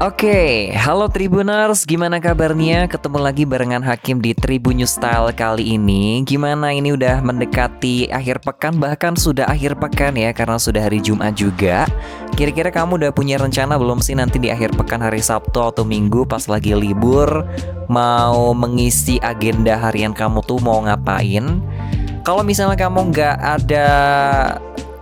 Oke, halo Tribuners, gimana kabarnya? Ketemu lagi barengan Hakim di Tribun News Style kali ini. Gimana ini udah mendekati akhir pekan, bahkan sudah akhir pekan ya, karena sudah hari Jumat juga. Kira-kira kamu udah punya rencana belum sih nanti di akhir pekan hari Sabtu atau Minggu pas lagi libur, mau mengisi agenda harian kamu tuh mau ngapain? Kalau misalnya kamu nggak ada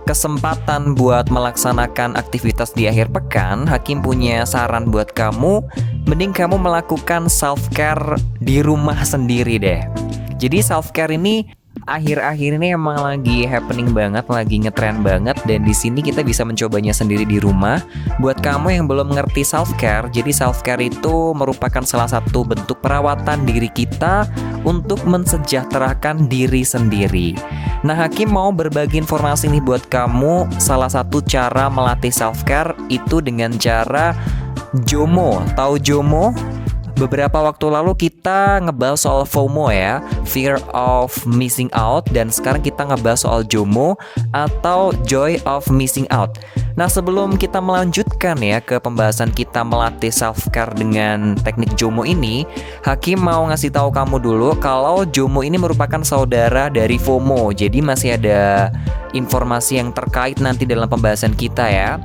kesempatan buat melaksanakan aktivitas di akhir pekan, Hakim punya saran buat kamu. Mending kamu melakukan self-care di rumah sendiri deh. Jadi self-care ini akhir-akhir ini emang lagi happening banget, lagi ngetren banget. Dan di sini kita bisa mencobanya sendiri di rumah. Buat kamu yang belum ngerti self-care, jadi self-care itu merupakan salah satu bentuk perawatan diri kita untuk mensejahterakan diri sendiri. Nah, Hakim mau berbagi informasi nih buat kamu. Salah satu cara melatih self-care itu dengan cara JOMO. Tahu JOMO? Beberapa waktu lalu kita ngebahas soal FOMO ya, Fear of Missing Out. Dan sekarang kita ngebahas soal JOMO atau Joy of Missing Out. Nah, sebelum kita melanjutkan ya ke pembahasan kita melatih self-care dengan teknik JOMO ini, Hakim mau ngasih tahu kamu dulu kalau JOMO ini merupakan saudara dari FOMO. Jadi masih ada informasi yang terkait nanti dalam pembahasan kita ya.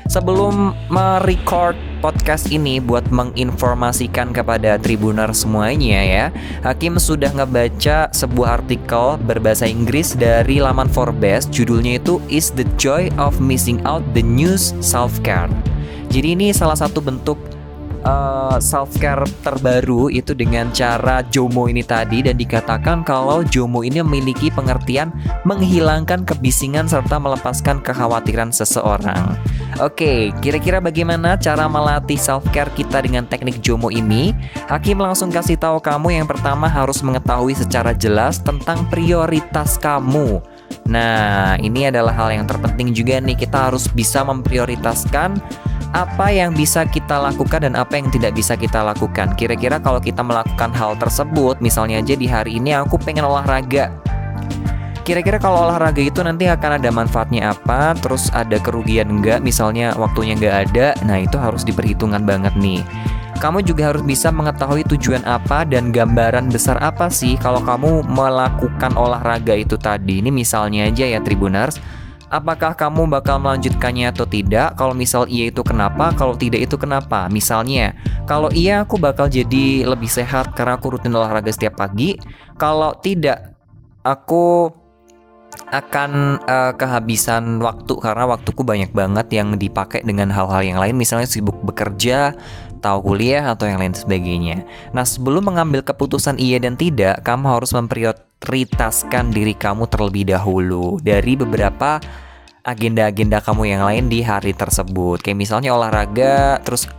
Sebelum merecord podcast ini buat menginformasikan kepada Tribuner semuanya ya, Hakim sudah ngebaca sebuah artikel berbahasa Inggris dari laman Forbes. Judulnya itu Is the Joy of Missing Out the New Self-Care. Jadi ini salah satu bentuk self-care terbaru itu dengan cara JOMO ini tadi. Dan dikatakan kalau JOMO ini memiliki pengertian menghilangkan kebisingan serta melepaskan kekhawatiran seseorang. Oke, kira-kira bagaimana cara melatih self-care kita dengan teknik JOMO ini? Hakim langsung kasih tahu kamu yang pertama harus mengetahui secara jelas tentang prioritas kamu. Nah, ini adalah hal yang terpenting juga nih. Kita harus bisa memprioritaskan apa yang bisa kita lakukan dan apa yang tidak bisa kita lakukan. Kira-kira kalau kita melakukan hal tersebut, misalnya aja di hari ini aku pengen olahraga. Kira-kira kalau olahraga itu nanti akan ada manfaatnya apa, terus ada kerugian enggak, misalnya waktunya enggak ada. Nah, itu harus diperhitungkan banget nih. Kamu juga harus bisa mengetahui tujuan apa dan gambaran besar apa sih kalau kamu melakukan olahraga itu tadi. Ini misalnya aja ya Tribuners, apakah kamu bakal melanjutkannya atau tidak? Kalau misal iya itu kenapa? Kalau tidak itu kenapa? Misalnya, kalau iya aku bakal jadi lebih sehat karena aku rutin olahraga setiap pagi. Kalau tidak, aku akan kehabisan waktu karena waktuku banyak banget yang dipakai dengan hal-hal yang lain, misalnya sibuk bekerja, tahu kuliah atau yang lain sebagainya. Nah, sebelum mengambil keputusan iya dan tidak, kamu harus memprioritaskan diri kamu terlebih dahulu dari beberapa agenda-agenda kamu yang lain di hari tersebut. Kayak misalnya olahraga, terus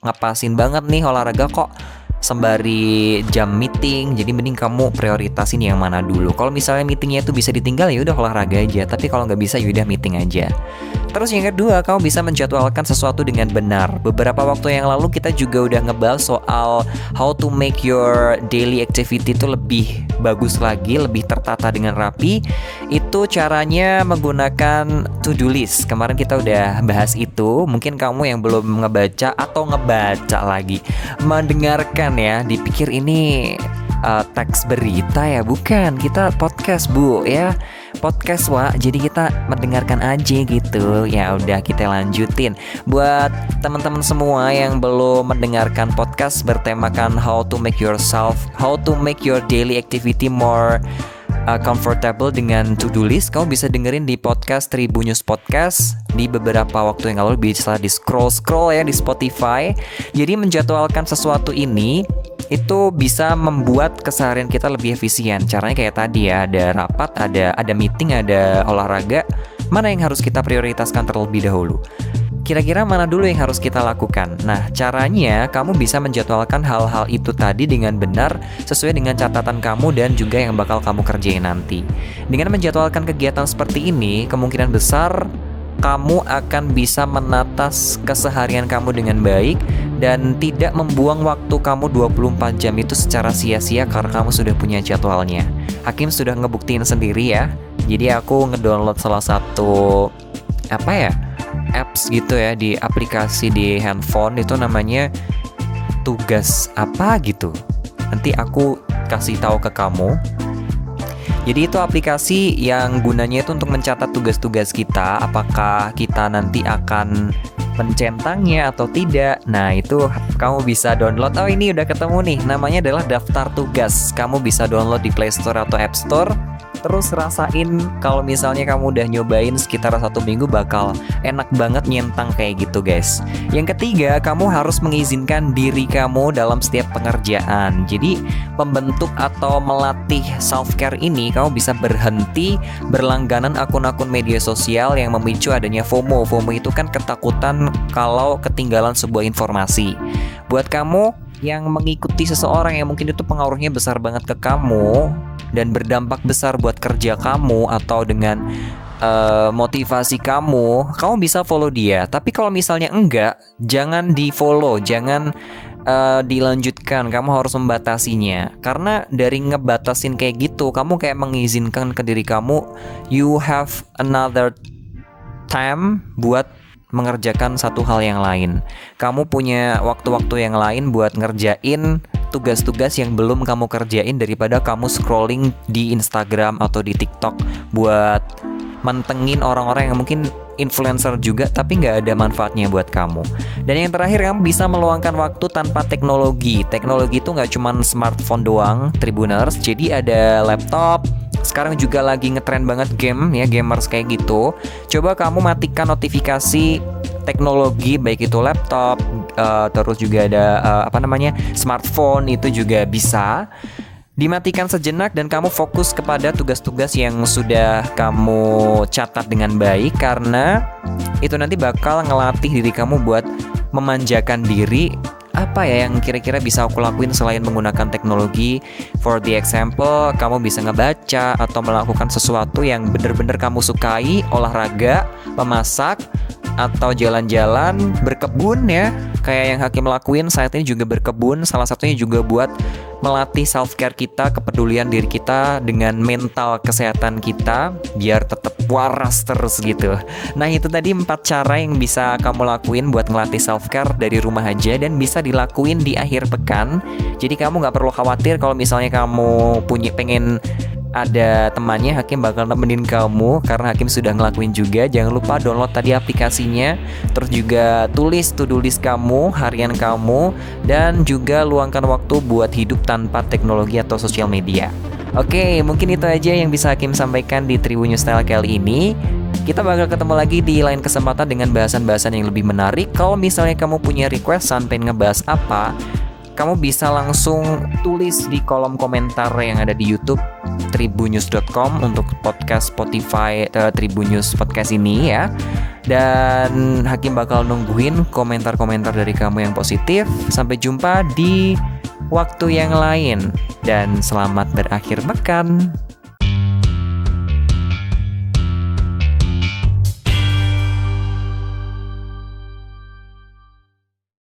ngepasin banget nih olahraga kok sembari jam meeting, jadi mending kamu prioritasin yang mana dulu. Kalau misalnya meetingnya itu bisa ditinggal ya udah olahraga aja, tapi kalau nggak bisa ya udah meeting aja. Terus yang kedua, kamu bisa menjadwalkan sesuatu dengan benar. Beberapa waktu yang lalu kita juga udah ngebahas soal how to make your daily activity itu lebih bagus lagi, lebih tertata dengan rapi. Itu caranya menggunakan to-do list. Kemarin kita udah bahas itu. Mungkin kamu yang belum ngebaca atau ngebaca lagi, mendengarkan ya, dipikir ini teks berita ya, bukan, kita podcast bu ya, podcast Wak, jadi kita mendengarkan aja gitu. Ya udah kita lanjutin. Buat teman-teman semua yang belum mendengarkan podcast bertemakan how to make your daily activity more comfortable dengan to-do list, kamu bisa dengerin di podcast Tribun News Podcast. Di beberapa waktu yang lalu bisa di scroll ya di Spotify. Jadi menjadwalkan sesuatu ini itu bisa membuat keseharian kita lebih efisien. Caranya kayak tadi ya, ada rapat, ada meeting, ada olahraga. Mana yang harus kita prioritaskan terlebih dahulu? Kira-kira mana dulu yang harus kita lakukan? Nah, caranya kamu bisa menjadwalkan hal-hal itu tadi dengan benar sesuai dengan catatan kamu dan juga yang bakal kamu kerjain nanti. Dengan menjadwalkan kegiatan seperti ini, kemungkinan besar kamu akan bisa menata keseharian kamu dengan baik dan tidak membuang waktu kamu 24 jam itu secara sia-sia karena kamu sudah punya jadwalnya. Hakim sudah ngebuktiin sendiri ya. Jadi aku ngedownload salah satu apps gitu ya, di aplikasi di handphone itu namanya tugas apa gitu. Nanti aku kasih tahu ke kamu. Jadi itu aplikasi yang gunanya itu untuk mencatat tugas-tugas kita, apakah kita nanti akan mencentangnya atau tidak. Nah, itu kamu bisa download. Oh, ini udah ketemu nih. Namanya adalah daftar tugas. Kamu bisa download di Play Store atau App Store. Terus rasain kalau misalnya kamu udah nyobain sekitar 1 minggu bakal enak banget nyentang kayak gitu, guys. Yang ketiga, kamu harus mengizinkan diri kamu dalam setiap pengerjaan. Jadi pembentuk atau melatih self-care ini, kamu bisa berhenti berlangganan akun-akun media sosial yang memicu adanya FOMO. FOMO itu kan ketakutan kalau ketinggalan sebuah informasi. Buat kamu yang mengikuti seseorang yang mungkin itu pengaruhnya besar banget ke kamu dan berdampak besar buat kerja kamu atau dengan motivasi kamu bisa follow dia. Tapi kalau misalnya enggak, jangan di follow, jangan dilanjutkan. Kamu harus membatasinya. Karena dari ngebatasin kayak gitu, kamu kayak mengizinkan ke diri kamu, you have another time buat mengerjakan satu hal yang lain. Kamu punya waktu-waktu yang lain buat ngerjain tugas-tugas yang belum kamu kerjain daripada kamu scrolling di Instagram atau di TikTok buat mantengin orang-orang yang mungkin influencer juga tapi nggak ada manfaatnya buat kamu. Dan yang terakhir, kamu bisa meluangkan waktu tanpa teknologi. Teknologi itu nggak cuma smartphone doang, Tribuners. Jadi ada laptop. Sekarang juga lagi ngetren banget game ya, gamers kayak gitu. Coba kamu matikan notifikasi teknologi, baik itu laptop, terus juga ada smartphone, itu juga bisa dimatikan sejenak dan kamu fokus kepada tugas-tugas yang sudah kamu catat dengan baik, karena itu nanti bakal ngelatih diri kamu buat memanjakan diri. Apa ya yang kira-kira bisa aku lakuin selain menggunakan teknologi? For the example, kamu bisa ngebaca atau melakukan sesuatu yang benar-benar kamu sukai, olahraga, memasak, atau jalan-jalan, berkebun ya. Kayak yang Hakim lakuin saat ini juga berkebun. Salah satunya juga buat melatih self-care kita, kepedulian diri kita dengan mental kesehatan kita biar tetap waras terus gitu. Nah, itu tadi 4 cara yang bisa kamu lakuin buat ngelatih self-care dari rumah aja dan bisa dilakuin di akhir pekan. Jadi kamu gak perlu khawatir kalau misalnya kamu pengen ada temannya, Hakim bakal nemenin kamu karena Hakim sudah ngelakuin juga. Jangan lupa download tadi aplikasinya, terus juga tulis to-do list kamu, harian kamu, dan juga luangkan waktu buat hidup tanpa teknologi atau sosial media. Oke, mungkin itu aja yang bisa Hakim sampaikan di Tribun News Style kali ini. Kita bakal ketemu lagi di lain kesempatan dengan bahasan-bahasan yang lebih menarik. Kalau misalnya kamu punya requestan pengen ngebahas apa, kamu bisa langsung tulis di kolom komentar yang ada di YouTube tribunnews.com untuk podcast Spotify Tribunnews podcast ini ya. Dan Hakim bakal nungguin komentar-komentar dari kamu yang positif. Sampai jumpa di waktu yang lain dan selamat berakhir pekan.